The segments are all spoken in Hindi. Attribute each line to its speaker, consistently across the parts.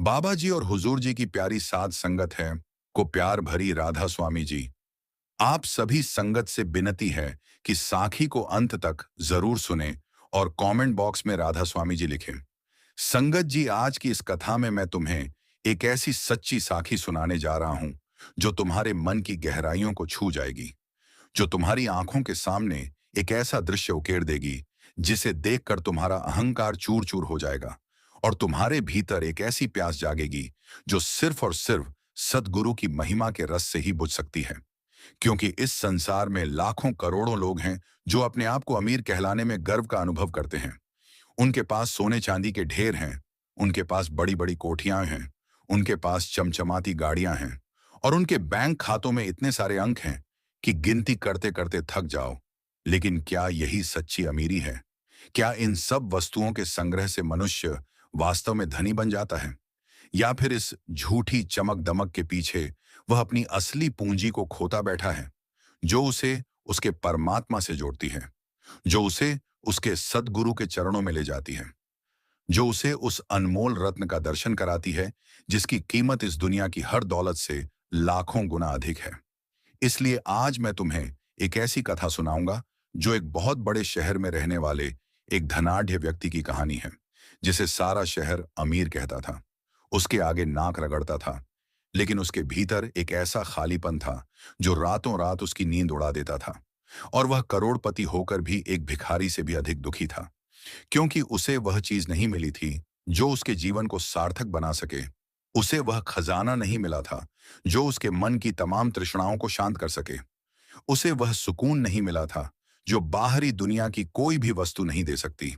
Speaker 1: बाबा जी और हुजूर जी की प्यारी साध संगत है को प्यार भरी राधा स्वामी जी। आप सभी संगत से विनती है कि साखी को अंत तक जरूर सुने और कमेंट बॉक्स में राधा स्वामी जी लिखें। संगत जी, आज की इस कथा में मैं तुम्हें एक ऐसी सच्ची साखी सुनाने जा रहा हूं जो तुम्हारे मन की गहराइयों को छू जाएगी, जो तुम्हारी आंखों के सामने एक ऐसा दृश्य उकेर देगी जिसे देखकर तुम्हारा अहंकार चूर चूर हो जाएगा और तुम्हारे भीतर एक ऐसी प्यास जागेगी जो सिर्फ और सिर्फ सद्गुरु की महिमा के रस से ही बुझ सकती है। क्योंकि इस संसार में लाखों करोड़ों लोग हैं जो अपने आप को अमीर कहलाने में गर्व का अनुभव करते हैं। उनके पास सोने चांदी के ढेर हैं, उनके पास बड़ी बड़ी कोठियां हैं, उनके पास चमचमाती गाड़ियां हैं और उनके बैंक खातों में इतने सारे अंक हैं कि गिनती करते करते थक जाओ। लेकिन क्या यही सच्ची अमीरी है? क्या इन सब वस्तुओं के संग्रह से मनुष्य वास्तव में धनी बन जाता है, या फिर इस झूठी चमक दमक के पीछे वह अपनी असली पूंजी को खोता बैठा है, जो उसे उसके परमात्मा से जोड़ती है, जो उसे उसके सद्गुरु के चरणों में ले जाती है, जो उसे उस अनमोल रत्न का दर्शन कराती है जिसकी कीमत इस दुनिया की हर दौलत से लाखों गुना अधिक है। इसलिए आज मैं तुम्हें एक ऐसी कथा सुनाऊंगा जो एक बहुत बड़े शहर में रहने वाले एक धनाढ्य व्यक्ति की कहानी है, जिसे सारा शहर अमीर कहता था, उसके आगे नाक रगड़ता था, लेकिन उसके भीतर एक ऐसा खालीपन था जो रातों रात उसकी नींद उड़ा देता था। और वह करोड़पति होकर भी एक भिखारी से भी अधिक दुखी था, क्योंकि उसे वह चीज नहीं मिली थी जो उसके जीवन को सार्थक बना सके। उसे वह खजाना नहीं मिला था जो उसके मन की तमाम तृष्णाओं को शांत कर सके। उसे वह सुकून नहीं मिला था जो बाहरी दुनिया की कोई भी वस्तु नहीं दे सकती।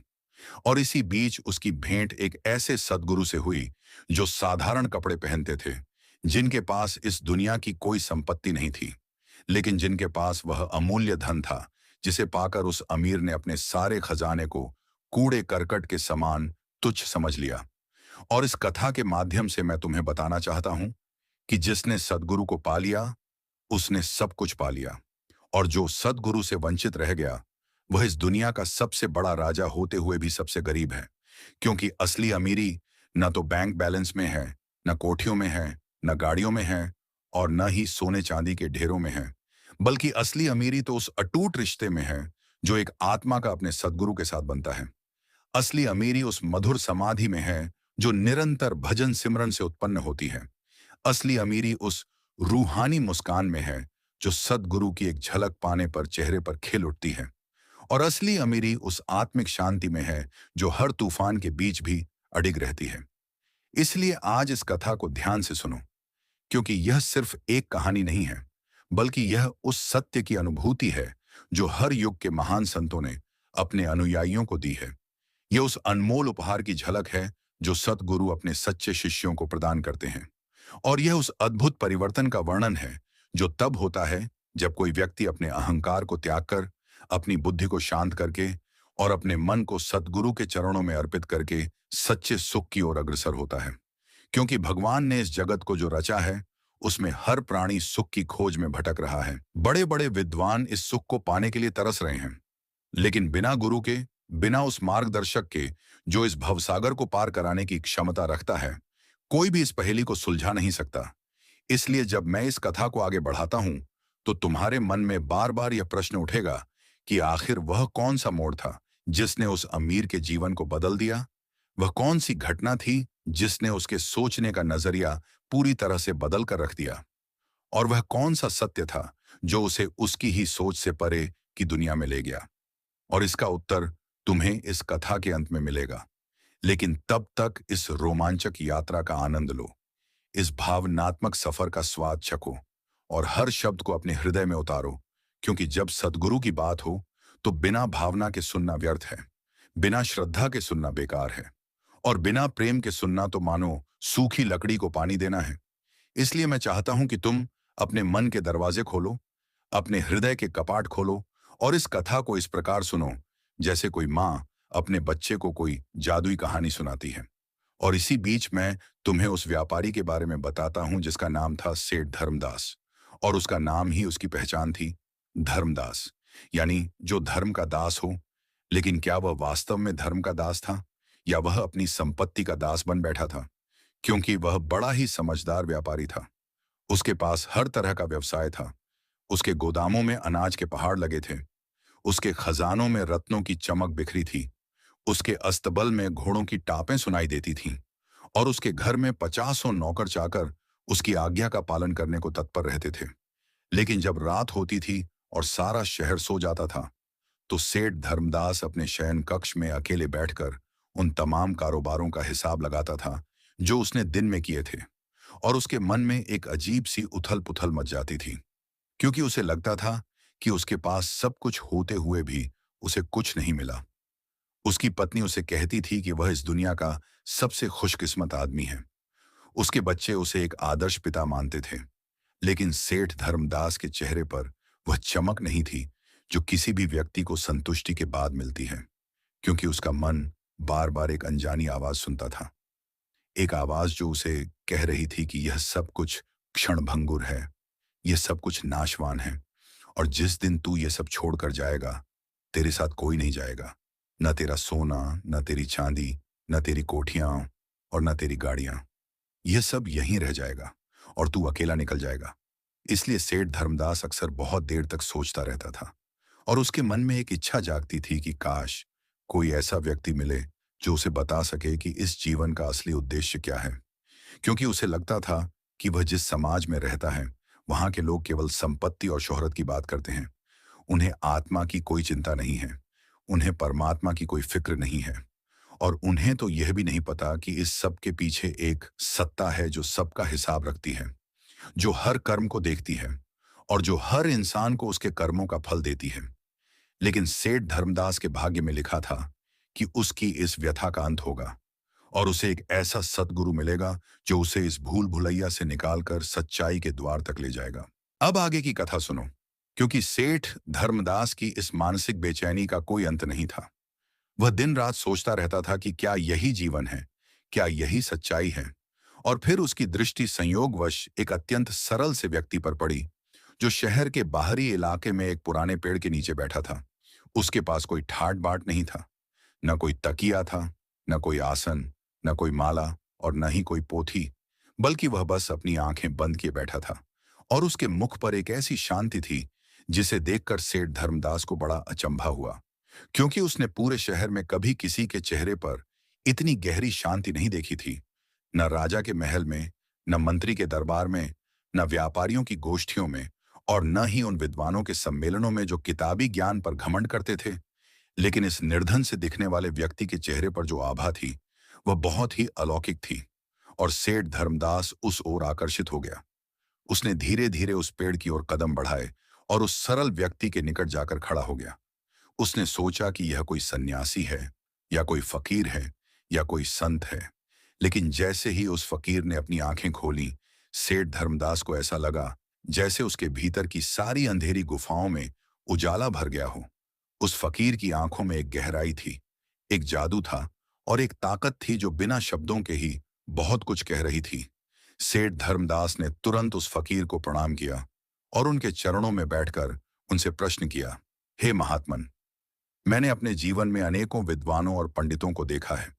Speaker 1: और इसी बीच उसकी भेंट एक ऐसे सद्गुरु से हुई जो साधारण कपड़े पहनते थे, जिनके पास इस दुनिया की कोई संपत्ति नहीं थी, लेकिन जिनके पास वह अमूल्य धन था जिसे पाकर उस अमीर ने अपने सारे खजाने को कूड़े करकट के समान तुच्छ समझ लिया। और इस कथा के माध्यम से मैं तुम्हें बताना चाहता हूं कि जिसने सद्गुरु को पा लिया उसने सब कुछ पा लिया, और जो सद्गुरु से वंचित रह गया वह इस दुनिया का सबसे बड़ा राजा होते हुए भी सबसे गरीब है। क्योंकि असली अमीरी न तो बैंक बैलेंस में है, न कोठियों में है, न गाड़ियों में है, और न ही सोने चांदी के ढेरों में है, बल्कि असली अमीरी तो उस अटूट रिश्ते में है जो एक आत्मा का अपने सद्गुरु के साथ बनता है। असली अमीरी उस मधुर समाधि में है जो निरंतर भजन सिमरन से उत्पन्न होती है। असली अमीरी उस रूहानी मुस्कान में है जो सद्गुरु की एक झलक पाने पर चेहरे पर खिल उठती है। और असली अमीरी उस आत्मिक शांति में है जो हर तूफान के बीच भी अडिग रहती है। इसलिए आज इस कथा को ध्यान से सुनो, क्योंकि यह सिर्फ एक कहानी नहीं है, बल्कि यह उस सत्य की अनुभूति है जो हर युग के महान संतों ने अपने अनुयायियों को दी है। यह उस अनमोल उपहार की झलक है जो सतगुरु अपने सच्चे शिष्यों को प्रदान करते हैं। और यह उस अद्भुत परिवर्तन का वर्णन है जो तब होता है जब कोई व्यक्ति अपने अहंकार को त्याग कर, अपनी बुद्धि को शांत करके और अपने मन को सतगुरु के चरणों में अर्पित करके सच्चे सुख की ओर अग्रसर होता है। क्योंकि भगवान ने इस जगत को जो रचा है उसमें हर प्राणी सुख की खोज में भटक रहा है। बड़े बड़े विद्वान इस सुख को पाने के लिए तरस रहे हैं, लेकिन बिना गुरु के, बिना उस मार्गदर्शक के जो इस भवसागर को पार कराने की क्षमता रखता है, कोई भी इस पहेली को सुलझा नहीं सकता। इसलिए जब मैं इस कथा को आगे बढ़ाता हूं तो तुम्हारे मन में बार बार यह प्रश्न उठेगा कि आखिर वह कौन सा मोड़ था जिसने उस अमीर के जीवन को बदल दिया। वह कौन सी घटना थी जिसने उसके सोचने का नजरिया पूरी तरह से बदल कर रख दिया। और वह कौन सा सत्य था जो उसे उसकी ही सोच से परे की दुनिया में ले गया। और इसका उत्तर तुम्हें इस कथा के अंत में मिलेगा। लेकिन तब तक इस रोमांचक यात्रा का आनंद लो, इस भावनात्मक सफर का स्वाद चखो और हर शब्द को अपने हृदय में उतारो। क्योंकि जब सद्गुरु की बात हो तो बिना भावना के सुनना व्यर्थ है, बिना श्रद्धा के सुनना बेकार है, और बिना प्रेम के सुनना तो मानो सूखी लकड़ी को पानी देना है। इसलिए मैं चाहता हूं कि तुम अपने मन के दरवाजे खोलो, अपने हृदय के कपाट खोलो और इस कथा को इस प्रकार सुनो जैसे कोई माँ अपने बच्चे को कोई जादुई कहानी सुनाती है। और इसी बीच मैं तुम्हें उस व्यापारी के बारे में बताता हूं जिसका नाम था सेठ धर्मदास। और उसका नाम ही उसकी पहचान थी, धर्मदास, यानी जो धर्म का दास हो। लेकिन क्या वह वास्तव में धर्म का दास था, या वह अपनी संपत्ति का दास बन बैठा था? क्योंकि वह बड़ा ही समझदार व्यापारी था। उसके पास हर तरह का व्यवसाय था। उसके गोदामों में अनाज के पहाड़ लगे थे। उसके खजानों में रत्नों की चमक बिखरी थी। उसके अस्तबल में घोड़ों की टापें सुनाई देती थीं और उसके घर में पचासों नौकर चाकर उसकी आज्ञा का पालन करने को तत्पर रहते थे। लेकिन जब रात होती थी और सारा शहर सो जाता था, तो सेठ धर्मदास अपने शयन कक्ष में अकेले बैठकर उन तमाम कारोबारों का हिसाब लगाता था जो उसने दिन में किए थे। और उसके मन में एक अजीब सी उथल पुथल मच जाती थी, क्योंकि उसे लगता था कि उसके पास सब कुछ होते हुए भी उसे कुछ नहीं मिला। उसकी पत्नी उसे कहती थी कि वह इस दुनिया का सबसे खुशकिस्मत आदमी है। उसके बच्चे उसे एक आदर्श पिता मानते थे। लेकिन सेठ धर्मदास के चेहरे पर वह चमक नहीं थी जो किसी भी व्यक्ति को संतुष्टि के बाद मिलती है, क्योंकि उसका मन बार बार एक अनजानी आवाज सुनता था। एक आवाज जो उसे कह रही थी कि यह सब कुछ क्षणभंगुर है, यह सब कुछ नाशवान है, और जिस दिन तू ये सब छोड़कर जाएगा, तेरे साथ कोई नहीं जाएगा। न तेरा सोना, न तेरी चांदी, न तेरी कोठियां और न तेरी गाड़ियां। यह सब यहीं रह जाएगा और तू अकेला निकल जाएगा। इसलिए सेठ धर्मदास अक्सर बहुत देर तक सोचता रहता था और उसके मन में एक इच्छा जागती थी कि काश कोई ऐसा व्यक्ति मिले जो उसे बता सके कि इस जीवन का असली उद्देश्य क्या है। क्योंकि उसे लगता था कि वह जिस समाज में रहता है, वहां के लोग केवल संपत्ति और शोहरत की बात करते हैं। उन्हें आत्मा की कोई चिंता नहीं है, उन्हें परमात्मा की कोई फिक्र नहीं है, और उन्हें तो यह भी नहीं पता कि इस सब के पीछे एक सत्ता है जो सबका हिसाब रखती है, जो हर कर्म को देखती है और जो हर इंसान को उसके कर्मों का फल देती है। लेकिन सेठ धर्मदास के भाग्य में लिखा था कि उसकी इस व्यथा का अंत होगा और उसे एक ऐसा सद्गुरु मिलेगा जो उसे इस भूल भुलैया से निकालकर सच्चाई के द्वार तक ले जाएगा। अब आगे की कथा सुनो, क्योंकि सेठ धर्मदास की इस मानसिक बेचैनी का कोई अंत नहीं था। वह दिन रात सोचता रहता था कि क्या यही जीवन है, क्या यही सच्चाई है। और फिर उसकी दृष्टि संयोगवश एक अत्यंत सरल से व्यक्ति पर पड़ी, जो शहर के बाहरी इलाके में एक पुराने पेड़ के नीचे बैठा था। उसके पास कोई ठाट बाट नहीं था, न कोई तकिया था, न कोई आसन, न कोई माला और न ही कोई पोथी, बल्कि वह बस अपनी आंखें बंद किए बैठा था। और उसके मुख पर एक ऐसी शांति थी जिसे देखकर सेठ धर्मदास को बड़ा अचंभा हुआ, क्योंकि उसने पूरे शहर में कभी किसी के चेहरे पर इतनी गहरी शांति नहीं देखी थी। न राजा के महल में, न मंत्री के दरबार में, न व्यापारियों की गोष्ठियों में, और न ही उन विद्वानों के सम्मेलनों में जो किताबी ज्ञान पर घमंड करते थे। लेकिन इस निर्धन से दिखने वाले व्यक्ति के चेहरे पर जो आभा थी, वह बहुत ही अलौकिक थी, और सेठ धर्मदास उस ओर आकर्षित हो गया। उसने धीरे धीरे उस पेड़ की ओर कदम बढ़ाए और उस सरल व्यक्ति के निकट जाकर खड़ा हो गया। उसने सोचा कि यह कोई सन्यासी है, या कोई फकीर है, या कोई संत है। लेकिन जैसे ही उस फकीर ने अपनी आंखें खोली, सेठ धर्मदास को ऐसा लगा जैसे उसके भीतर की सारी अंधेरी गुफाओं में उजाला भर गया हो। उस फकीर की आंखों में एक गहराई थी, एक जादू था, और एक ताकत थी जो बिना शब्दों के ही बहुत कुछ कह रही थी। सेठ धर्मदास ने तुरंत उस फकीर को प्रणाम किया और उनके चरणों में बैठकर उनसे प्रश्न किया, हे महात्मन, मैंने अपने जीवन में अनेकों विद्वानों और पंडितों को देखा है,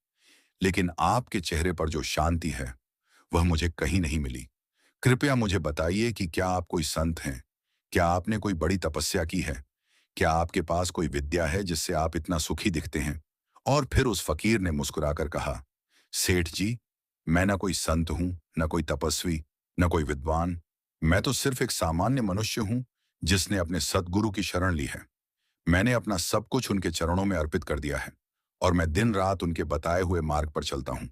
Speaker 1: लेकिन आपके चेहरे पर जो शांति है वह मुझे कहीं नहीं मिली। कृपया मुझे बताइए कि क्या आप कोई संत हैं? क्या आपने कोई बड़ी तपस्या की है? क्या आपके पास कोई विद्या है जिससे आप इतना सुखी दिखते हैं? और फिर उस फकीर ने मुस्कुराकर कहा, सेठ जी, मैं न कोई संत हूं, न कोई तपस्वी, न कोई विद्वान। मैं तो सिर्फ एक सामान्य मनुष्य हूं जिसने अपने सद्गुरु की शरण ली है। मैंने अपना सब कुछ उनके चरणों में अर्पित कर दिया है और मैं दिन रात उनके बताए हुए मार्ग पर चलता हूँ।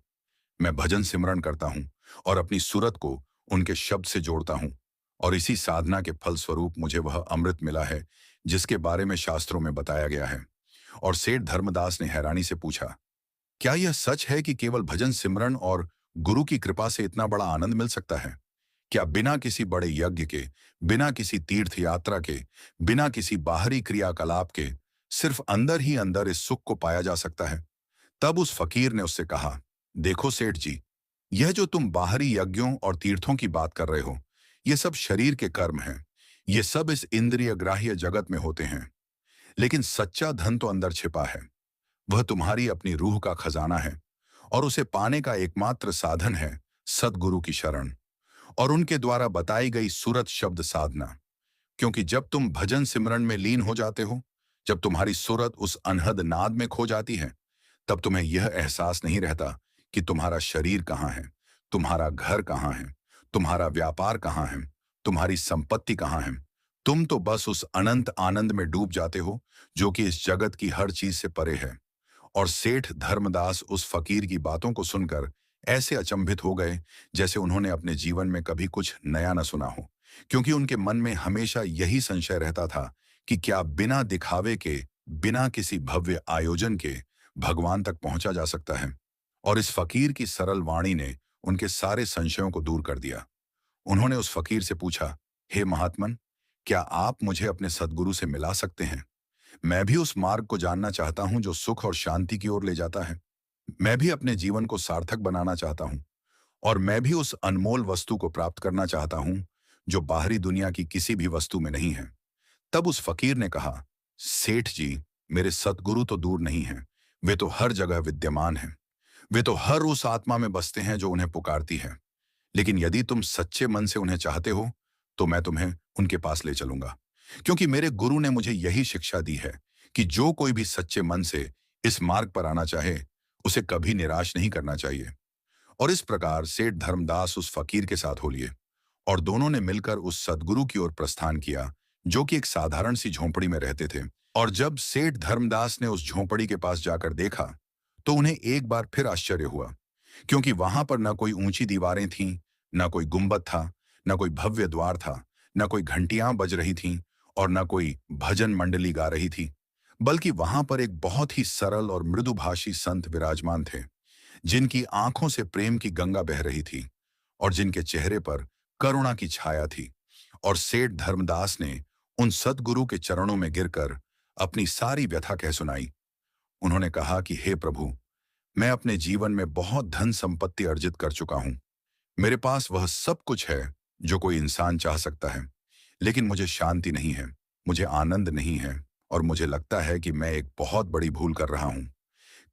Speaker 1: मैं भजन सिमरन करता हूँ और अपनी सूरत को उनके शब्द से जोड़ता हूँ, और इसी साधना के फल स्वरूप मुझे वह अमृत मिला है जिसके बारे में शास्त्रों में बताया गया है। और सेठ धर्मदास ने हैरानी से पूछा, क्या यह सच है कि केवल भजन सिमरन और गुरु की कृपा से इतना बड़ा आनंद मिल सकता है? क्या बिना किसी बड़े यज्ञ के, बिना किसी तीर्थ यात्रा के, बिना किसी बाहरी क्रियाकलाप के, सिर्फ अंदर ही अंदर इस सुख को पाया जा सकता है? तब उस फकीर ने उससे कहा, देखो सेठ जी, यह जो तुम बाहरी यज्ञों और तीर्थों की बात कर रहे हो, ये सब शरीर के कर्म हैं। ये सब इस इंद्रिय ग्राह्य जगत में होते हैं। लेकिन सच्चा धन तो अंदर छिपा है। वह तुम्हारी अपनी रूह का खजाना है, और उसे पाने का एकमात्र साधन है सद्गुरु की शरण और उनके द्वारा बताई गई सूरत शब्द साधना। क्योंकि जब तुम भजन सिमरन में लीन हो जाते हो, जब तुम्हारी सूरत उस अनहद नाद में खो जाती है, तब तुम्हें यह एहसास नहीं रहता कि तुम्हारा शरीर कहाँ है, तुम्हारा घर कहाँ है, तुम्हारा व्यापार कहाँ है, तुम्हारी संपत्ति कहाँ है। तुम तो बस उस अनंत आनंद में डूब जाते हो जो कि इस जगत की हर चीज से परे है। और सेठ धर्मदास उस फकीर की बातों को सुनकर ऐसे अचंभित हो गए जैसे उन्होंने अपने जीवन में कभी कुछ नया न सुना हो, क्योंकि उनके मन में हमेशा यही संशय रहता था कि क्या बिना दिखावे के, बिना किसी भव्य आयोजन के भगवान तक पहुंचा जा सकता है। और इस फकीर की सरल वाणी ने उनके सारे संशयों को दूर कर दिया। उन्होंने उस फकीर से पूछा, हे महात्मन, क्या आप मुझे अपने सद्गुरु से मिला सकते हैं? मैं भी उस मार्ग को जानना चाहता हूं जो सुख और शांति की ओर ले जाता है। मैं भी अपने जीवन को सार्थक बनाना चाहता हूं और मैं भी उस अनमोल वस्तु को प्राप्त करना चाहता हूं जो बाहरी दुनिया की किसी भी वस्तु में नहीं है। तब उस फकीर ने कहा, सेठ जी, मेरे सद्गुरु तो दूर नहीं हैं, वे तो हर जगह विद्यमान हैं। वे तो हर उस आत्मा में बसते हैं जो उन्हें पुकारती है। लेकिन यदि तुम सच्चे मन से उन्हें चाहते हो, तो मैं तुम्हें उनके पास ले चलूंगा, क्योंकि मेरे गुरु ने मुझे यही शिक्षा दी है कि जो कोई भी सच्चे मन से इस मार्ग पर आना चाहे, उसे कभी निराश नहीं करना चाहिए। और इस प्रकार सेठ धर्मदास उस फकीर के साथ हो लिए और दोनों ने मिलकर उस सद्गुरु की ओर प्रस्थान किया, जो कि एक साधारण सी झोंपड़ी में रहते थे। और जब सेठ धर्मदास ने उस झोंपड़ी के पास जाकर देखा, तो उन्हें एक बार फिर आश्चर्य हुआ, क्योंकि वहां पर न कोई ऊंची दीवारें थीं, न कोई गुंबद था, न कोई भव्य द्वार था, न कोई घंटियां बज रही थीं और न कोई भजन मंडली गा रही थी, बल्कि वहां पर एक बहुत ही सरल और मृदुभाषी संत विराजमान थे, जिनकी आंखों से प्रेम की गंगा बह रही थी और जिनके चेहरे पर करुणा की छाया थी। और सेठ धर्मदास ने उन सद्गुरु के चरणों में गिरकर अपनी सारी व्यथा कह सुनाई। उन्होंने कहा कि हे प्रभु, मैं अपने जीवन में बहुत धन संपत्ति अर्जित कर चुका हूं। मेरे पास वह सब कुछ है जो कोई इंसान चाह सकता है, लेकिन मुझे शांति नहीं है, मुझे आनंद नहीं है और मुझे लगता है कि मैं एक बहुत बड़ी भूल कर रहा हूं।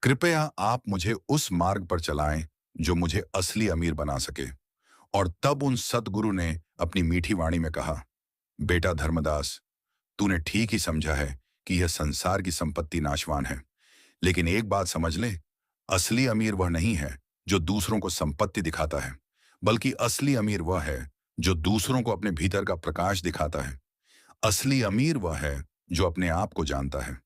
Speaker 1: कृपया आप मुझे उस मार्ग पर चलाएं जो मुझे असली अमीर बना सके। और तब उन सद्गुरु ने अपनी मीठी वाणी में कहा, बेटा धर्मदास, तूने ठीक ही समझा है कि यह संसार की संपत्ति नाशवान है, लेकिन एक बात समझ ले, असली अमीर वह नहीं है जो दूसरों को संपत्ति दिखाता है, बल्कि असली अमीर वह है जो दूसरों को अपने भीतर का प्रकाश दिखाता है। असली अमीर वह है जो अपने आप को जानता है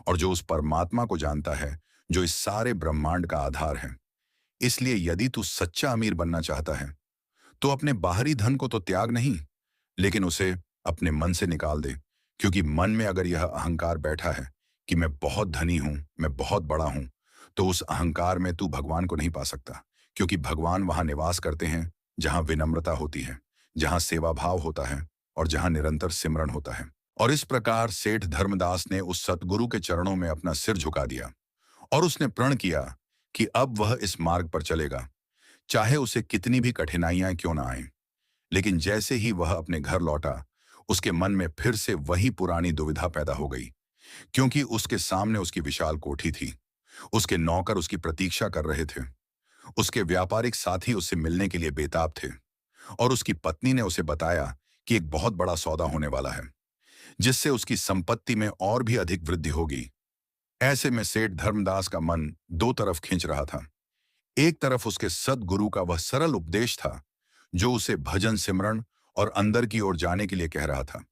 Speaker 1: और जो उस परमात्मा को जानता है जो इस सारे ब्रह्मांड का आधार है। इसलिए यदि तू सच्चा अमीर बनना चाहता है, तो अपने बाहरी धन को तो त्याग नहीं, लेकिन उसे अपने मन से निकाल दे, क्योंकि मन में अगर यह अहंकार बैठा है कि मैं बहुत धनी हूं, मैं बहुत बड़ा हूं, तो उस अहंकार में तू भगवान को नहीं पा सकता, क्योंकि भगवान वहां निवास करते हैं जहां विनम्रता होती है, जहां सेवा भाव होता है और जहां निरंतर सिमरन होता है। और इस प्रकार सेठ धर्मदास ने उस सतगुरु के चरणों में अपना सिर झुका दिया और उसने प्रण किया कि अब वह इस मार्ग पर चलेगा, चाहे उसे कितनी भी कठिनाइयां क्यों ना आए। लेकिन जैसे ही वह अपने घर लौटा, उसके मन में फिर से वही पुरानी दुविधा पैदा हो गई, क्योंकि उसके सामने उसकी विशाल कोठी थी, उसके नौकर उसकी प्रतीक्षा कर रहे थे, उसके व्यापारिक साथी उससे मिलने के लिए बेताब थे और उसकी पत्नी ने उसे बताया कि एक बहुत बड़ा सौदा होने वाला है, जिससे उसकी संपत्ति में और भी अधिक वृद्धि होगी। ऐसे में सेठ धर्मदास का मन दो तरफ खींच रहा था। एक तरफ उसके सद्गुरु का वह सरल उपदेश था जो उसे भजन सिमरन और अंदर की ओर जाने के लिए कह रहा था,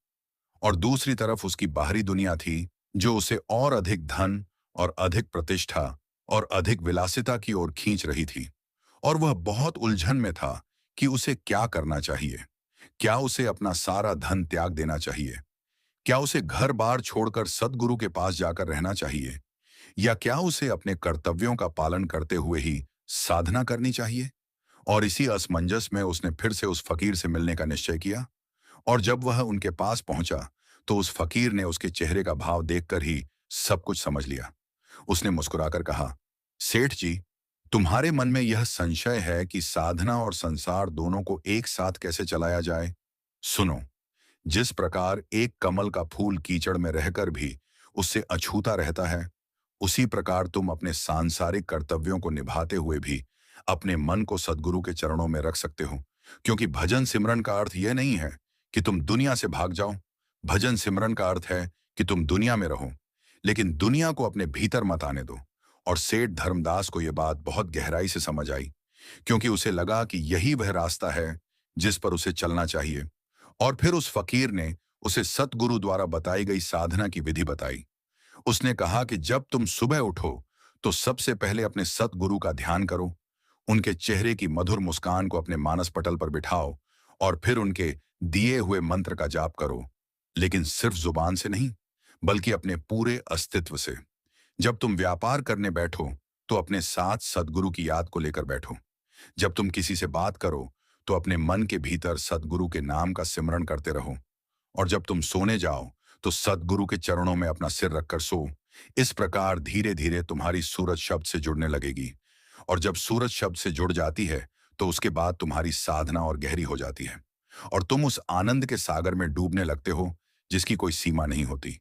Speaker 1: और दूसरी तरफ उसकी बाहरी दुनिया थी जो उसे और अधिक धन और अधिक प्रतिष्ठा और अधिक विलासिता की ओर खींच रही थी। और वह बहुत उलझन में था कि उसे क्या करना चाहिए। क्या उसे अपना सारा धन त्याग देना चाहिए? क्या उसे घर बार छोड़कर सद्गुरु के पास जाकर रहना चाहिए, या क्या उसे अपने कर्तव्यों का पालन करते हुए ही साधना करनी चाहिए? और इसी असमंजस में उसने फिर से उस फकीर से मिलने का निश्चय किया। और जब वह उनके पास पहुंचा, तो उस फकीर ने उसके चेहरे का भाव देखकर ही सब कुछ समझ लिया। उसने मुस्कुराकर कहा, सेठ जी, तुम्हारे मन में यह संशय है कि साधना और संसार दोनों को एक साथ कैसे चलाया जाए। सुनो, जिस प्रकार एक कमल का फूल कीचड़ में रहकर भी उससे अछूता रहता है, उसी प्रकार तुम अपने सांसारिक कर्तव्यों को निभाते हुए भी अपने मन को सद्गुरु के चरणों में रख सकते हो। क्योंकि भजन सिमरन का अर्थ यह नहीं है कि तुम दुनिया से भाग जाओ। भजन सिमरन का अर्थ है कि तुम दुनिया में रहो, लेकिन दुनिया को अपने भीतर मत आने दो। और सेठ धर्मदास को यह बात बहुत गहराई से समझ आई, क्योंकि उसे लगा कि यही वह रास्ता है जिस पर उसे चलना चाहिए। और फिर उस फकीर ने उसे सतगुरु द्वारा बताई गई साधना की विधि बताई। उसने कहा कि जब तुम सुबह उठो तो सबसे पहले अपने सतगुरु का ध्यान करो। उनके चेहरे की मधुर मुस्कान को अपने मानस पटल पर बिठाओ और फिर उनके दिए हुए मंत्र का जाप करो, लेकिन सिर्फ जुबान से नहीं, बल्कि अपने पूरे अस्तित्व से। जब तुम व्यापार करने बैठो तो अपने साथ सद्गुरु की याद को लेकर बैठो। जब तुम किसी से बात करो तो अपने मन के भीतर सद्गुरु के नाम का सिमरण करते रहो। और जब तुम सोने जाओ तो सद्गुरु के चरणों में अपना सिर रखकर सो। इस प्रकार धीरे धीरे तुम्हारी सूरज शब्द से जुड़ने लगेगी। और जब सूरज शब्द से जुड़ जाती है तो उसके बाद तुम्हारी साधना और गहरी हो जाती है, और तुम उस आनंद के सागर में डूबने लगते हो जिसकी कोई सीमा नहीं होती।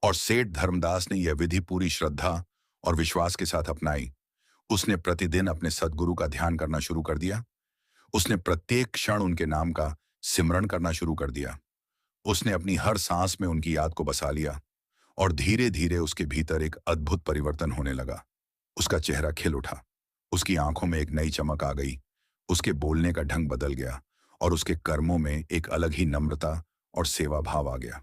Speaker 1: और सेठ धर्मदास ने यह विधि पूरी श्रद्धा और विश्वास के साथ अपनाई। उसने प्रतिदिन अपने सद्गुरु का ध्यान करना शुरू कर दिया। उसने प्रत्येक क्षण उनके नाम का सिमरण करना शुरू कर दिया। उसने अपनी हर सांस में उनकी याद को बसा लिया। और धीरे धीरे उसके भीतर एक अद्भुत परिवर्तन होने लगा। उसका चेहरा खिल उठा, उसकी आंखों में एक नई चमक आ गई, उसके बोलने का ढंग बदल गया, और उसके कर्मों में एक अलग ही नम्रता और सेवा भाव आ गया।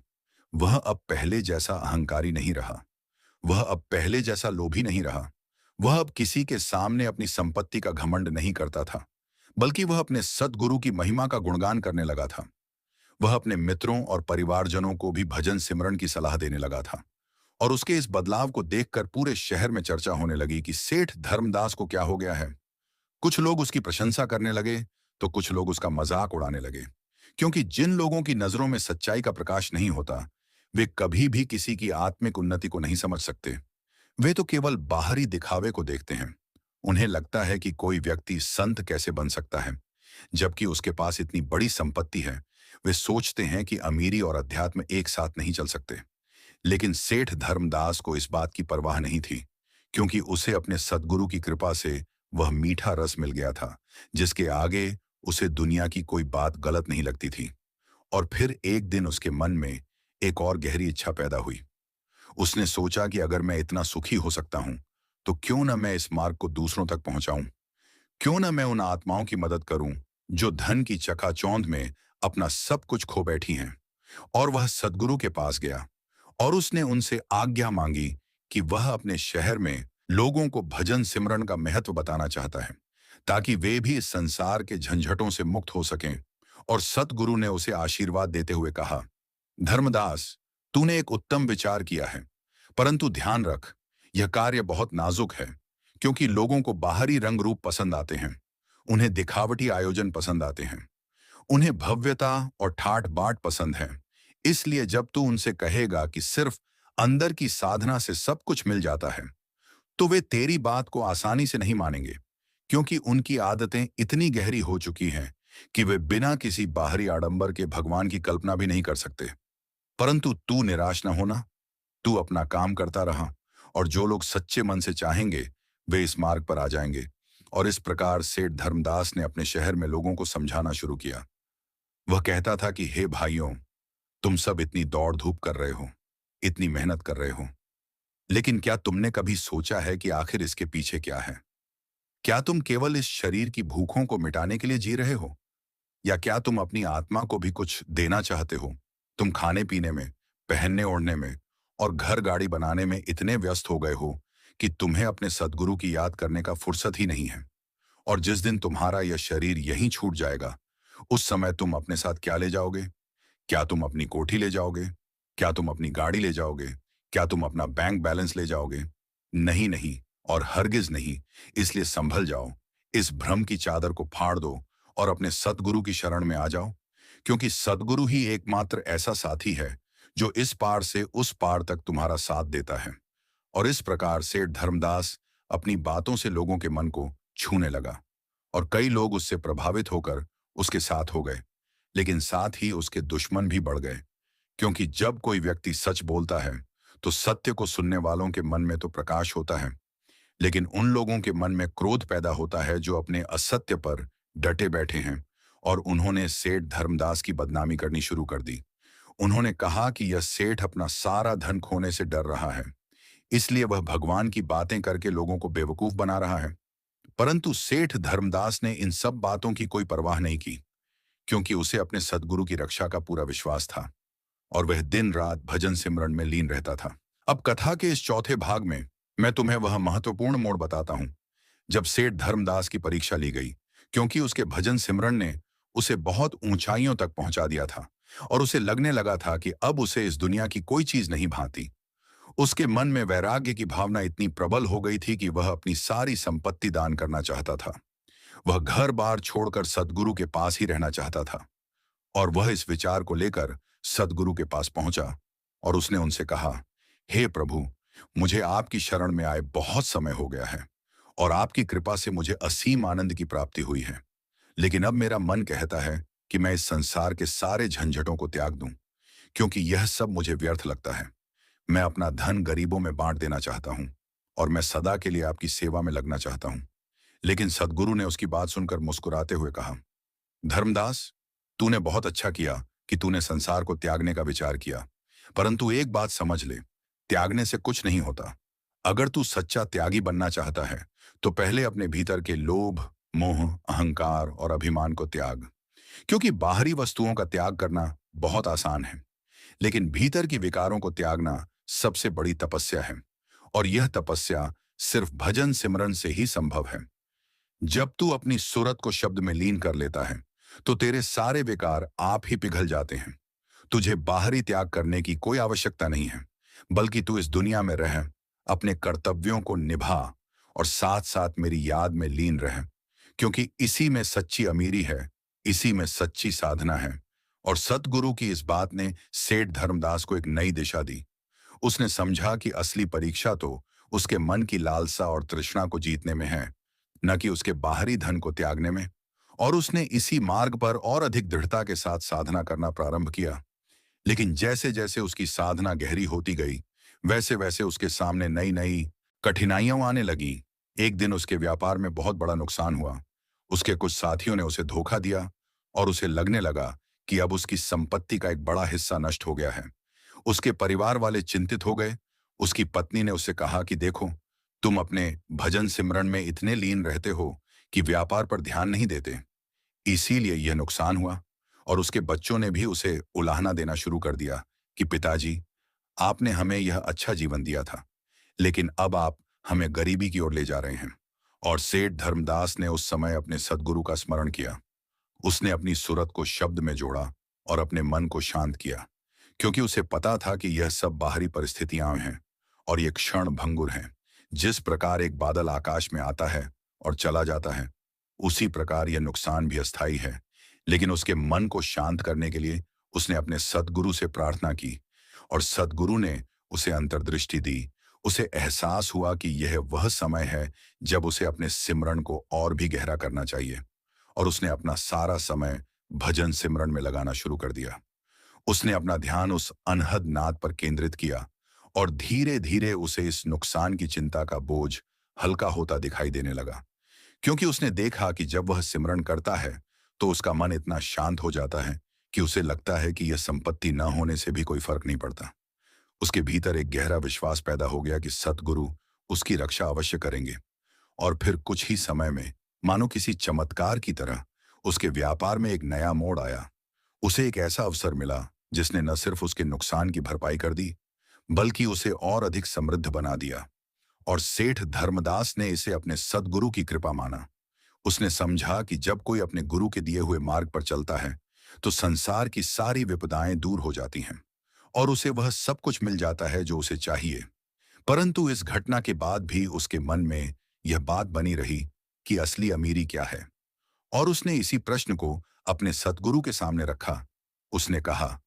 Speaker 1: वह अब पहले जैसा अहंकारी नहीं रहा। वह अब पहले जैसा लोभी नहीं रहा। वह अब किसी के सामने अपनी संपत्ति का घमंड नहीं करता था, बल्कि वह अपने सद्गुरु की महिमा का गुणगान करने लगा था। वह अपने मित्रों और परिवारजनों को भी भजन सिमरन की सलाह देने लगा था। और उसके इस बदलाव को देखकर पूरे शहर में चर्चा होने लगी कि सेठ धर्मदास को क्या हो गया है। कुछ लोग उसकी प्रशंसा करने लगे तो कुछ लोग उसका मजाक उड़ाने लगे, क्योंकि जिन लोगों की नजरों में सच्चाई का प्रकाश नहीं होता, वे कभी भी किसी की आत्मिक उन्नति को नहीं समझ सकते। वे तो केवल बाहरी दिखावे को देखते हैं। उन्हें लगता है कि कोई व्यक्ति संत कैसे बन सकता है, जबकि उसके पास इतनी बड़ी संपत्ति है। वे सोचते हैं कि अमीरी और अध्यात्म एक साथ नहीं चल सकते। लेकिन सेठ धर्मदास को इस बात की परवाह नहीं थी, क्योंकि उसे अपने सद्गुरु की कृपा से वह मीठा रस मिल गया था, जिसके आगे उसे दुनिया की कोई बात गलत नहीं लगती थी। और फिर एक दिन उसके मन में एक और गहरी इच्छा पैदा हुई। उसने सोचा कि अगर मैं इतना सुखी हो सकता हूं, तो क्यों न मैं इस मार्ग को दूसरों तक पहुंचाऊं। क्यों न मैं उन आत्माओं की मदद करूं जो धन की चकाचौंध में अपना सब कुछ खो बैठी हैं। और वह सद्गुरु के पास गया और उसने उनसे आज्ञा मांगी कि वह अपने शहर में लोगों को भजन सिमरन का महत्व बताना चाहता है, ताकि वे भी इस संसार के झंझटों से मुक्त हो सकें। और सतगुरु ने उसे आशीर्वाद देते हुए कहा, धर्मदास, तूने एक उत्तम विचार किया है, परंतु ध्यान रख, यह कार्य बहुत नाजुक है, क्योंकि लोगों को बाहरी रंग रूप पसंद आते हैं। उन्हें दिखावटी आयोजन पसंद आते हैं। उन्हें भव्यता और ठाट बाट पसंद है। इसलिए जब तू उनसे कहेगा कि सिर्फ अंदर की साधना से सब कुछ मिल जाता है, तो वे तेरी बात को आसानी से नहीं मानेंगे, क्योंकि उनकी आदतें इतनी गहरी हो चुकी हैं कि वे बिना किसी बाहरी आडंबर के भगवान की कल्पना भी नहीं कर सकते। परंतु तू निराश न होना। तू अपना काम करता रहा, और जो लोग सच्चे मन से चाहेंगे वे इस मार्ग पर आ जाएंगे। और इस प्रकार सेठ धर्मदास ने अपने शहर में लोगों को समझाना शुरू किया। वह कहता था कि हे भाइयों, तुम सब इतनी दौड़ धूप कर रहे हो, इतनी मेहनत कर रहे हो, लेकिन क्या तुमने कभी सोचा है कि आखिर इसके पीछे क्या है? क्या तुम केवल इस शरीर की भूखों को मिटाने के लिए जी रहे हो, या क्या तुम अपनी आत्मा को भी कुछ देना चाहते हो? तुम खाने पीने में, पहनने ओढ़ने में और घर गाड़ी बनाने में इतने व्यस्त हो गए हो कि तुम्हें अपने सद्गुरु की याद करने का फुर्सत ही नहीं है। और जिस दिन तुम्हारा यह शरीर यहीं छूट जाएगा, उस समय तुम अपने साथ क्या ले जाओगे? क्या तुम अपनी कोठी ले जाओगे? क्या तुम अपनी गाड़ी ले जाओगे? क्या तुम अपना बैंक बैलेंस ले जाओगे? नहीं नहीं, और हरगिज नहीं। इसलिए संभल जाओ, इस भ्रम की चादर को फाड़ दो और अपने सद्गुरु की शरण में आ जाओ, क्योंकि सद्गुरु ही एकमात्र ऐसा साथी है जो इस पार से उस पार तक तुम्हारा साथ देता है। और इस प्रकार सेठ धर्मदास अपनी बातों से लोगों के मन को छूने लगा, और कई लोग उससे प्रभावित होकर उसके साथ हो गए। लेकिन साथ ही उसके दुश्मन भी बढ़ गए, क्योंकि जब कोई व्यक्ति सच बोलता है तो सत्य को सुनने वालों के मन में तो प्रकाश होता है, लेकिन उन लोगों के मन में क्रोध पैदा होता है जो अपने असत्य पर डटे बैठे हैं, और उन्होंने सेठ धर्मदास की बदनामी करनी शुरू कर दी। उन्होंने कहा कि यह सेठ अपना सारा धन खोने से डर रहा है, इसलिए वह भगवान की बातें करके लोगों को बेवकूफ बना रहा है। परंतु सेठ धर्मदास ने इन सब बातों की कोई परवाह नहीं की, क्योंकि उसे अपने सद्गुरु की रक्षा का पूरा विश्वास था, और वह दिन रात भजन सिमरन में लीन रहता था। अब कथा के इस चौथे भाग में मैं तुम्हें वह महत्वपूर्ण मोड़ बताता हूं जब सेठ धर्मदास की परीक्षा ली गई, क्योंकि उसके भजन सिमरन ने उसे बहुत ऊंचाइयों तक पहुंचा दिया था, और उसे लगने लगा था कि अब उसे इस दुनिया की कोई चीज नहीं भाती। उसके मन में वैराग्य की भावना इतनी प्रबल हो गई थी कि वह अपनी सारी संपत्ति दान करना चाहता था। वह घर बार छोड़कर सद्गुरु के पास ही रहना चाहता था, और वह इस विचार को लेकर सद्गुरु के पास पहुंचा, और उसने उनसे कहा, हे प्रभु, मुझे आपकी शरण में आए बहुत समय हो गया है, और आपकी कृपा से मुझे असीम आनंद की प्राप्ति हुई है। लेकिन अब मेरा मन कहता है कि मैं इस संसार के सारे झंझटों को त्याग दूं, क्योंकि यह सब मुझे व्यर्थ लगता है। मैं अपना धन गरीबों में बांट देना चाहता हूं, और मैं सदा के लिए आपकी सेवा में लगना चाहता हूं। लेकिन सद्गुरु ने उसकी बात सुनकर मुस्कुराते हुए कहा, धर्मदास, तूने बहुत अच्छा किया कि तूने संसार को त्यागने का विचार किया, परंतु एक बात समझ ले, त्यागने से कुछ नहीं होता। अगर तू सच्चा त्यागी बनना चाहता है, तो पहले अपने भीतर के लोभ, मोह, अहंकार और अभिमान को त्याग। क्योंकि बाहरी वस्तुओं का त्याग करना बहुत आसान है, लेकिन भीतर की विकारों को त्यागना सबसे बड़ी तपस्या है, और यह तपस्या सिर्फ भजन सिमरन से ही संभव है। जब तू अपनी सूरत को शब्द में लीन कर लेता है, तो तेरे सारे विकार आप ही पिघल जाते हैं। तुझे बाहरी त्याग करने की कोई आवश्यकता नहीं है, बल्कि तू इस दुनिया में रह, अपने कर्तव्यों को निभा, और साथ साथ मेरी याद में लीन रह, क्योंकि इसी में सच्ची अमीरी है, इसी में सच्ची साधना है। और सतगुरु की इस बात ने सेठ धर्मदास को एक नई दिशा दी। उसने समझा कि असली परीक्षा तो उसके मन की लालसा और तृष्णा को जीतने में है, न कि उसके बाहरी धन को त्यागने में। और उसने इसी मार्ग पर और अधिक दृढ़ता के साथ साधना करना प्रारंभ किया। लेकिन जैसे जैसे उसकी साधना गहरी होती गई, वैसे वैसे उसके सामने नई नई कठिनाइयां आने लगी। एक दिन उसके व्यापार में बहुत बड़ा नुकसान हुआ। उसके कुछ साथियों ने उसे धोखा दिया, और उसे लगने लगा कि अब उसकी संपत्ति का एक बड़ा हिस्सा नष्ट हो गया है। उसके परिवार वाले चिंतित हो गए। उसकी पत्नी ने उससे कहा कि देखो, तुम अपने भजन सिमरन में इतने लीन रहते हो कि व्यापार पर ध्यान नहीं देते, इसीलिए यह नुकसान हुआ। और उसके बच्चों ने भी उसे उलाहना देना शुरू कर दिया कि पिताजी, आपने हमें यह अच्छा जीवन दिया था, लेकिन अब आप हमें गरीबी की ओर ले जा रहे हैं। और सेठ धर्मदास ने उस समय अपने सद्गुरु का स्मरण किया। उसने अपनी सूरत को शब्द में जोड़ा और अपने मन को शांत किया, क्योंकि उसे पता था कि यह सब बाहरी परिस्थितियां हैं, और ये क्षण भंगुर हैं। जिस प्रकार एक बादल आकाश में आता है और चला जाता है, उसी प्रकार यह नुकसान भी अस्थायी है। लेकिन उसके मन को शांत करने के लिए उसने अपने सद्गुरु से प्रार्थना की, और सद्गुरु ने उसे अंतर्दृष्टि दी। उसे एहसास हुआ कि यह वह समय है जब उसे अपने सिमरन को और भी गहरा करना चाहिए, और उसने अपना सारा समय भजन सिमरन में लगाना शुरू कर दिया। उसने अपना ध्यान उस अनहद नाद पर केंद्रित किया, और धीरे धीरे उसे इस नुकसान की चिंता का बोझ हल्का होता दिखाई देने लगा, क्योंकि उसने देखा कि जब वह सिमरन करता है तो उसका मन इतना शांत हो जाता है कि उसे लगता है कि यह संपत्ति न होने से भी कोई फर्क नहीं पड़ता। उसके भीतर एक गहरा विश्वास पैदा हो गया कि सतगुरु उसकी रक्षा अवश्य करेंगे। और फिर कुछ ही समय में, मानो किसी चमत्कार की तरह, उसके व्यापार में एक नया मोड़ आया। उसे एक ऐसा अवसर मिला जिसने न सिर्फ उसके नुकसान की भरपाई कर दी, बल्कि उसे और अधिक समृद्ध बना दिया। और सेठ धर्मदास ने इसे अपने सद्गुरु की कृपा माना। उसने समझा कि जब कोई अपने गुरु के दिए हुए मार्ग पर चलता है, तो संसार की सारी विपदाएं दूर हो जाती हैं, और उसे वह सब कुछ मिल जाता है जो उसे चाहिए। परंतु इस घटना के बाद भी उसके मन में यह बात बनी रही कि असली अमीरी क्या है, और उसने इसी प्रश्न को अपने सतगुरु के सामने रखा। उसने कहा,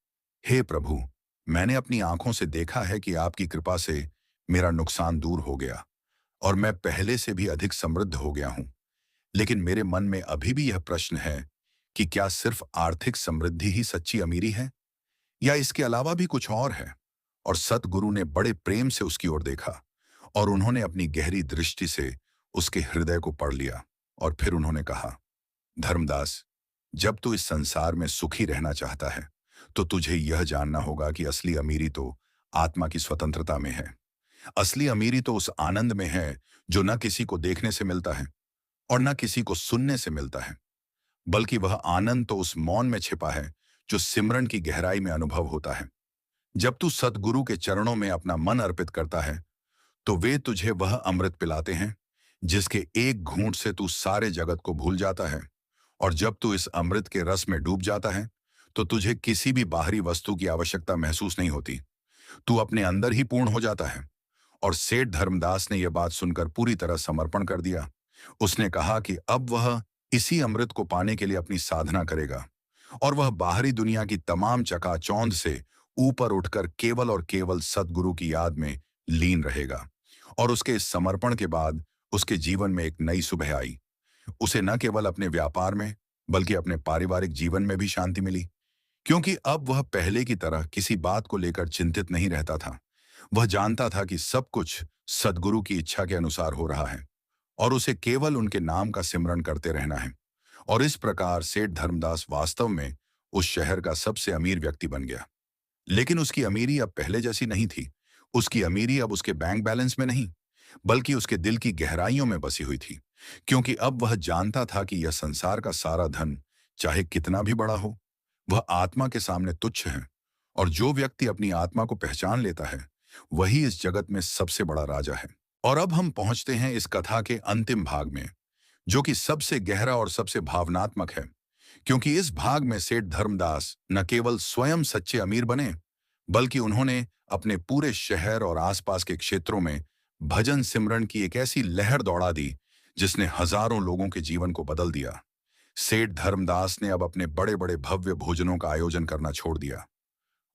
Speaker 1: हे प्रभु, मैंने अपनी आंखों से देखा है कि आपकी कृपा से मेरा नुकसान दूर हो गया, और मैं पहले से भी अधिक समृद्ध हो गया हूं। लेकिन मेरे मन में अभी भी यह प्रश्न है कि क्या सिर्फ आर्थिक समृद्धि ही सच्ची अमीरी है, या इसके अलावा भी कुछ और है। और सतगुरु ने बड़े प्रेम से उसकी ओर देखा, और उन्होंने अपनी गहरी दृष्टि से उसके हृदय को पढ़ लिया। और फिर उन्होंने कहा, धर्मदास, जब तू इस संसार में सुखी रहना चाहता है तो तुझे यह जानना होगा कि असली अमीरी तो आत्मा की स्वतंत्रता में है। असली अमीरी तो उस आनंद में है जो न किसी को देखने से मिलता है और न किसी को सुनने से मिलता है, बल्कि वह आनंद तो उस मौन में छिपा है जो सिमरन की गहराई में अनुभव होता है। जब तू सद्गुरु के चरणों में अपना मन अर्पित करता है तो वे तुझे वह अमृत पिलाते हैं जिसके एक घूंट से तू सारे जगत को भूल जाता है। और जब तू इस अमृत के रस में डूब जाता है तो तुझे किसी भी बाहरी वस्तु की आवश्यकता महसूस नहीं होती। तू अपने अंदर ही पूर्ण हो जाता है। और सेठ धर्मदास ने यह बात सुनकर पूरी तरह समर्पण कर दिया। उसने कहा कि अब वह इसी अमृत को पाने के लिए अपनी साधना करेगा और वह बाहरी दुनिया की तमाम चकाचौंध से ऊपर उठकर केवल और केवल सद्गुरु की याद में लीन रहेगा। और उसके इस समर्पण के बाद उसके जीवन में एक नई सुबह आई। उसे न केवल अपने व्यापार में बल्कि अपने पारिवारिक जीवन में भी शांति मिली, क्योंकि अब वह पहले की तरह किसी बात को लेकर चिंतित नहीं रहता था। वह जानता था कि सब कुछ सद्गुरु की इच्छा के अनुसार हो रहा है और उसे केवल उनके नाम का सिमरन करते रहना है। और इस प्रकार सेठ धर्मदास वास्तव में उस शहर का सबसे अमीर व्यक्ति बन गया। लेकिन उसकी अमीरी अब पहले जैसी नहीं थी। उसकी अमीरी अब उसके बैंक बैलेंस में नहीं, बल्कि उसके दिल की गहराइयों में बसी हुई थी, क्योंकि अब वह जानता था कि यह संसार का सारा धन, चाहे कितना भी बड़ा हो, वह आत्मा के सामने तुच्छ है। और जो व्यक्ति अपनी आत्मा को पहचान लेता है वही इस जगत में सबसे बड़ा राजा है। और अब हम पहुंचते हैं इस कथा के अंतिम भाग में, जो कि सबसे गहरा और सबसे भावनात्मक है, क्योंकि इस भाग में सेठ धर्मदास न केवल स्वयं सच्चे अमीर बने, बल्कि उन्होंने अपने पूरे शहर और आसपास के क्षेत्रों में भजन सिमरन की एक ऐसी लहर दौड़ा दी जिसने हजारों लोगों के जीवन को बदल दिया। सेठ धर्मदास ने अब अपने बड़े बड़े भव्य भोजनों का आयोजन करना छोड़ दिया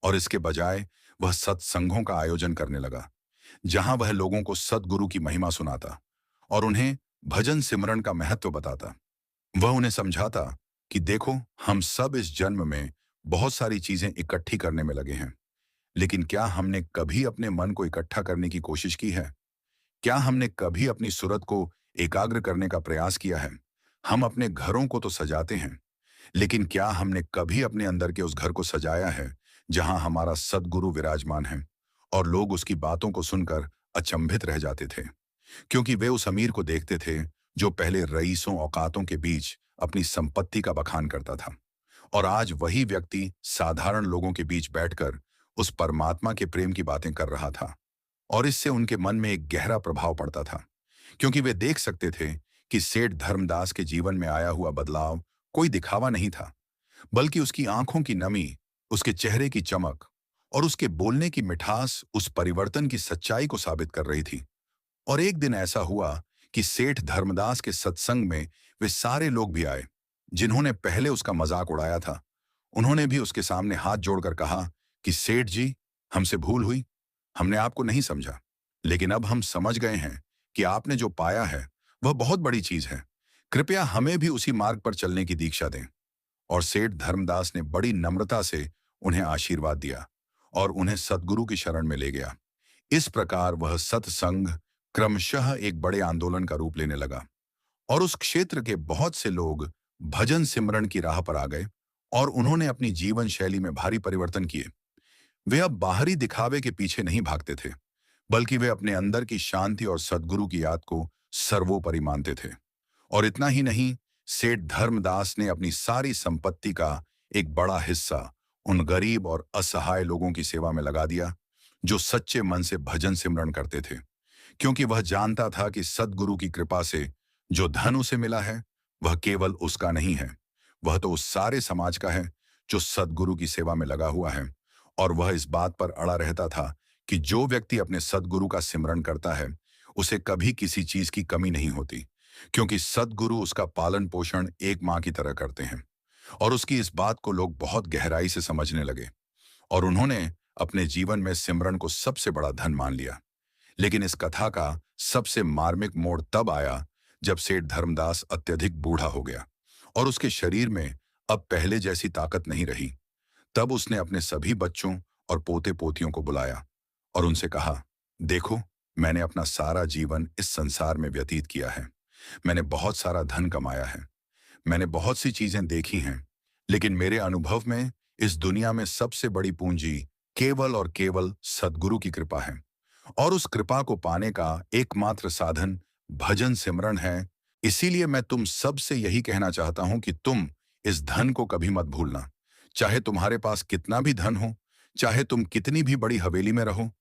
Speaker 1: और इसके बजाय वह सत्संगों का आयोजन करने लगा, जहां वह लोगों को सद्गुरु की महिमा सुनाता और उन्हें भजन सिमरन का महत्व बताता। वह उन्हें समझाता कि देखो, हम सब इस जन्म में बहुत सारी चीजें इकट्ठी करने में लगे हैं, लेकिन क्या हमने कभी अपने मन को इकट्ठा करने की कोशिश की है? क्या हमने कभी अपनी सुरत को एकाग्र करने का प्रयास किया है? हम अपने घरों को तो सजाते हैं, लेकिन क्या हमने कभी अपने अंदर के उस घर को सजाया है जहां हमारा सद्गुरु विराजमान है? और लोग उसकी बातों को सुनकर अचंभित रह जाते थे, क्योंकि वे उस अमीर को देखते थे जो पहले रईसों औकातों के बीच अपनी संपत्ति का बखान करता था, और आज वही व्यक्ति साधारण लोगों के बीच बैठकर उस परमात्मा के प्रेम की बातें कर रहा था। और इससे उनके मन में एक गहरा प्रभाव पड़ता था, क्योंकि वे देख सकते थे कि सेठ धर्मदास के जीवन में आया हुआ बदलाव कोई दिखावा नहीं था, बल्कि उसकी आंखों की नमी, उसके चेहरे की चमक और उसके बोलने की मिठास उस परिवर्तन की सच्चाई को साबित कर रही थी। और एक दिन ऐसा हुआ कि सेठ धर्मदास के सत्संग में वे सारे लोग भी आए जिन्होंने पहले उसका मजाक उड़ाया था। उन्होंने भी उसके सामने हाथ जोड़कर कहा कि सेठ जी, हमसे भूल हुई, हमने आपको नहीं समझा, लेकिन अब हम समझ गए हैं कि आपने जो पाया है वह बहुत बड़ी चीज है। कृपया हमें भी उसी मार्ग पर चलने की दीक्षा दें। और सेठ धर्मदास ने बड़ी नम्रता से उन्हें आशीर्वाद दिया और उन्हें सद्गुरु की शरण में ले गया। इस प्रकार वह सत्संग क्रमशः एक बड़े आंदोलन का रूप लेने लगा और उस क्षेत्र के बहुत से लोग भजन सिमरन की राह पर आ गए और उन्होंने अपनी जीवन शैली में भारी परिवर्तन किए। वे अब बाहरी दिखावे के पीछे नहीं भागते थे, बल्कि वे अपने अंदर की शांति और सद्गुरु की याद को सर्वोपरि मानते थे। और इतना ही नहीं, सेठ धर्मदास ने अपनी सारी संपत्ति का एक बड़ा हिस्सा उन गरीब और असहाय लोगों की सेवा में लगा दिया जो सच्चे मन से भजन सिमरन करते थे, क्योंकि वह जानता था कि सद्गुरु की कृपा से जो धन उसे मिला है वह केवल उसका नहीं है, वह तो उस सारे समाज का है जो सद्गुरु की सेवा में लगा हुआ है। और वह इस बात पर अड़ा रहता था कि जो व्यक्ति अपने सद्गुरु का सिमरन करता है उसे कभी किसी चीज की कमी नहीं होती, क्योंकि सद्गुरु उसका पालन पोषण एक मां की तरह करते हैं। और उसकी इस बात को लोग बहुत गहराई से समझने लगे और उन्होंने अपने जीवन में सिमरन को सबसे बड़ा धन मान लिया। लेकिन इस कथा का सबसे मार्मिक मोड़ तब आया जब सेठ धर्मदास अत्यधिक बूढ़ा हो गया और उसके शरीर में अब पहले जैसी ताकत नहीं रही। तब उसने अपने सभी बच्चों और पोते पोतियों को बुलाया और उनसे कहा, देखो, मैंने अपना सारा जीवन इस संसार में व्यतीत किया है। मैंने बहुत सारा धन कमाया है। मैंने बहुत सी चीजें देखी हैं। लेकिन मेरे अनुभव में इस दुनिया में सबसे बड़ी पूंजी केवल और केवल सद्गुरु की कृपा है। और उस कृपा को पाने का एकमात्र साधन भजन सिमरन है। इसीलिए मैं तुम सबसे यही कहना चाहता हूं कि तुम इस धन को कभी मत भूलना। चाहे तुम्हारे पास कितना भी धन हो, चाहे तुम कितनी भी बड़ी हवेली में रहो,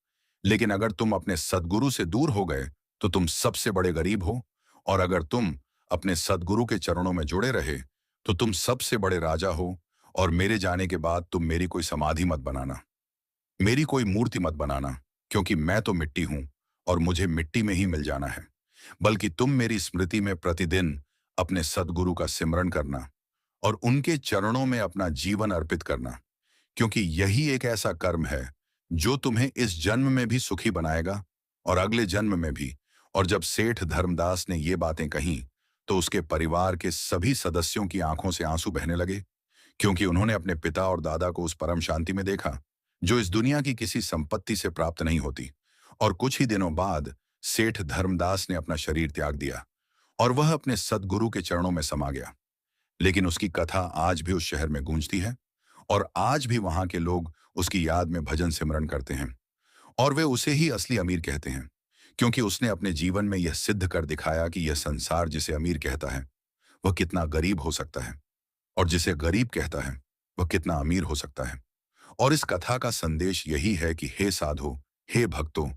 Speaker 1: लेकिन अगर तुम अपने सद्गुरु से दूर हो गए तो तुम सबसे बड़े गरीब हो। और अगर तुम अपने सद्गुरु के चरणों में जुड़े रहे तो तुम सबसे बड़े राजा हो। और मेरे जाने के बाद तुम मेरी कोई समाधि मत बनाना, मेरी कोई मूर्ति मत बनाना, क्योंकि मैं तो मिट्टी हूं और मुझे मिट्टी में ही मिल जाना है। बल्कि तुम मेरी स्मृति में प्रतिदिन अपने सद्गुरु का सिमरन करना और उनके चरणों में अपना जीवन अर्पित करना, क्योंकि यही एक ऐसा कर्म है जो तुम्हें इस जन्म में भी सुखी बनाएगा और अगले जन्म में भी। और जब सेठ धर्मदास ने ये बातें कहीं तो उसके परिवार के सभी सदस्यों की आंखों से आंसू बहने लगे, क्योंकि उन्होंने अपने पिता और दादा को उस परम शांति में देखा जो इस दुनिया की किसी संपत्ति से प्राप्त नहीं होती। और कुछ ही दिनों बाद सेठ धर्मदास ने अपना शरीर त्याग दिया और वह अपने सद्गुरु के चरणों में समा गया। लेकिन उसकी कथा आज भी उस शहर में गूंजती है और आज भी वहां के लोग उसकी याद में भजन सिमरन करते हैं। और वे उसे ही असली अमीर कहते हैं, क्योंकि उसने अपने जीवन में यह सिद्ध कर दिखाया कि यह संसार जिसे अमीर कहता है वह कितना गरीब हो सकता है, और जिसे गरीब कहता है वह कितना अमीर हो सकता है। और इस कथा का संदेश यही है कि हे साधो, हे भक्तों,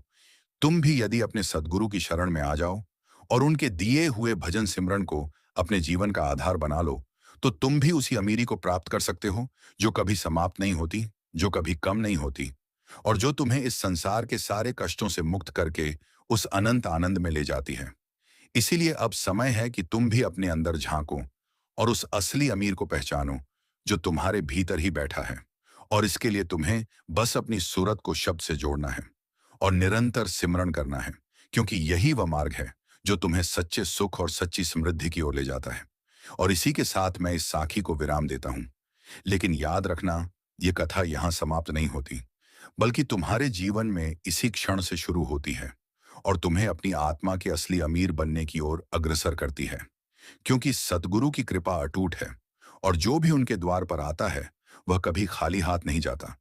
Speaker 1: तुम भी यदि अपने सद्गुरु की शरण में आ जाओ और उनके दिए हुए भजन सिमरन को अपने जीवन का आधार बना लो, तो तुम भी उसी अमीरी को प्राप्त कर सकते हो जो कभी समाप्त नहीं होती, जो कभी कम नहीं होती, और जो तुम्हें इस संसार के सारे कष्टों से मुक्त करके उस अनंत आनंद में ले जाती है। इसीलिए अब समय है कि तुम भी अपने अंदर झांको और उस असली अमीर को पहचानो जो तुम्हारे भीतर ही बैठा है। और इसके लिए तुम्हें बस अपनी सूरत को शब्द से जोड़ना है और निरंतर सिमरन करना है, क्योंकि यही वह मार्ग है जो तुम्हें सच्चे सुख और सच्ची समृद्धि की ओर ले जाता है। और इसी के साथ मैं इस साखी को विराम देता हूं। लेकिन याद रखना, ये कथा यहां समाप्त नहीं होती, बल्कि तुम्हारे जीवन में इसी क्षण से शुरू होती है और तुम्हें अपनी आत्मा के असली अमीर बनने की ओर अग्रसर करती है। क्योंकि सद्गुरु की कृपा अटूट है और जो भी उनके द्वार पर आता है वह कभी खाली हाथ नहीं जाता।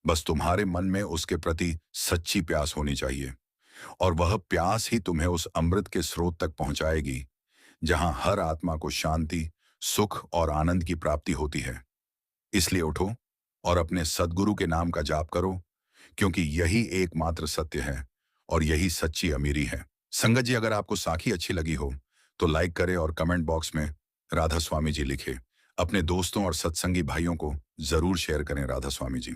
Speaker 1: बस तुम्हारे मन में उसके प्रति सच्ची प्यास होनी चाहिए, और वह प्यास ही तुम्हें उस अमृत के स्रोत तक पहुंचाएगी जहां हर आत्मा को शांति, सुख और आनंद की प्राप्ति होती है। इसलिए उठो और अपने सद्गुरु के नाम का जाप करो, क्योंकि यही एकमात्र सत्य है और यही सच्ची अमीरी है। संगत जी, अगर आपको साखी अच्छी लगी हो तो लाइक करें और कमेंट बॉक्स में राधा स्वामी जी लिखें। अपने दोस्तों और सत्संगी भाइयों को जरूर शेयर करें। राधा स्वामी जी।